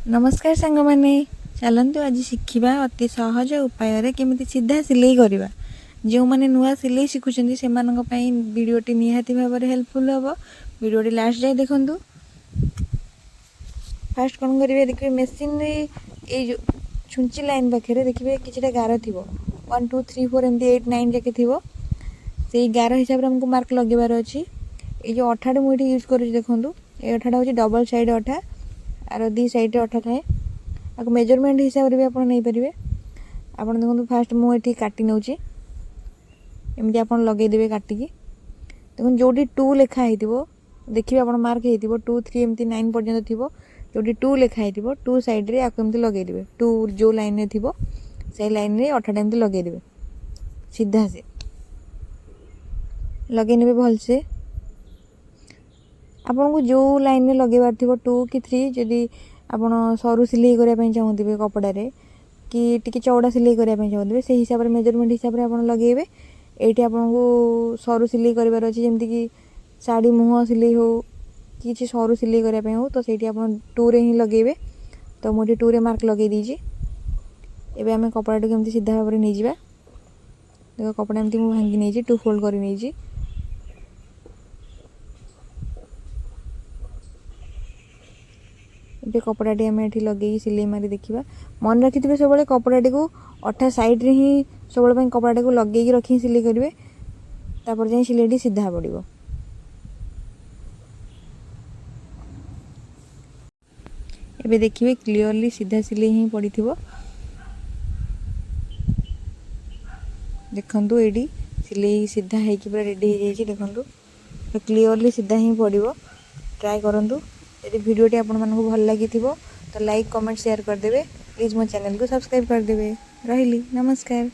नमस्कार सांग माने चलतु आज शिखा अति सहज उपाय केमी सीधा सिलाई करवा। जो मैंने नुआ सिलाई शिखुं से भिडटी निहाती भाव में हेल्पफुल हम। भिडटी लास्ट जाए देखूँ। फास्ट कौन करेंगे देखिए मेसीन ये छुंची लाइन पाखे देखिए कि गार थी 1 2 3 4 एमती 8 9 जाके थी से गार हिसाब से आमको मार्क लगेबार अच्छी। ये जो अठाटे मुझे यूज कर देखूँ ये अठाटा हूँ डबल साइड अठा आर दी साइड अठा थाए आपको मेजरमेंट हिसाब से भी आप नहीं पारे। आप देखो फास्ट मुझे काटी नौ एमती आप लगेदेवे काटिकी देखो जो 2 लिखाई देखिए आप मार्क हो 2 3 एमती 9 पर्यंत थी जो 2 लिखाई 2 साइड्रे आपको एमती लगेदेवे 2 जो लाइन में थी से लाइन में अठाटा एमती लगेदेवे सीधा से लगे ने भलसे आपन को जो लाइन में लगेबार थी 2 कि 3 जदि आपन सरू सिलाई करने चाहूँगे कपड़े कि टी चौड़ा सिलाई करने चाहूँगे से हिसाब से मेजरमेंट हिसाब से आप लगे। ये आपन को सरू सिलाई करार अच्छे जमीक कि शाढ़ी मुह सिलाई हो कि सरू सिलाई करने हो तो सही आप 2 रे ही लगे। तो मुझे 2 रे मार्क लगे दीजिए। एबे आम कपड़ा टी सीधा भाव में नहीं जावा। देखो कपड़ा एमती मुझे भांगी नहीं 2 फोल्ड कर नहीं ये कपड़ाटी आम ये लगे सिलाई मारी देखा। मन रखी थे सब कपड़ाटी को अठा साइड रे ही सब कपड़ाटी को लगे रखी सिलाई करेंगे तापर जाए सिलाई सीधा पड़ो। एबे देखिए क्लीयरली सीधा सिलाई ही पड़ी थी देखु ये सिलाई सीधा है पूरा रेडी हो जाए देखु क्लीयरली सीधा ही पड़ो। ट्राए करूँ यदि वीडियोटी आपण मानक भल लगी तो लाइक कमेंट शेयर करदे। प्लीज़ मो चैनल को सब्सक्राइब करदे। रही नमस्कार।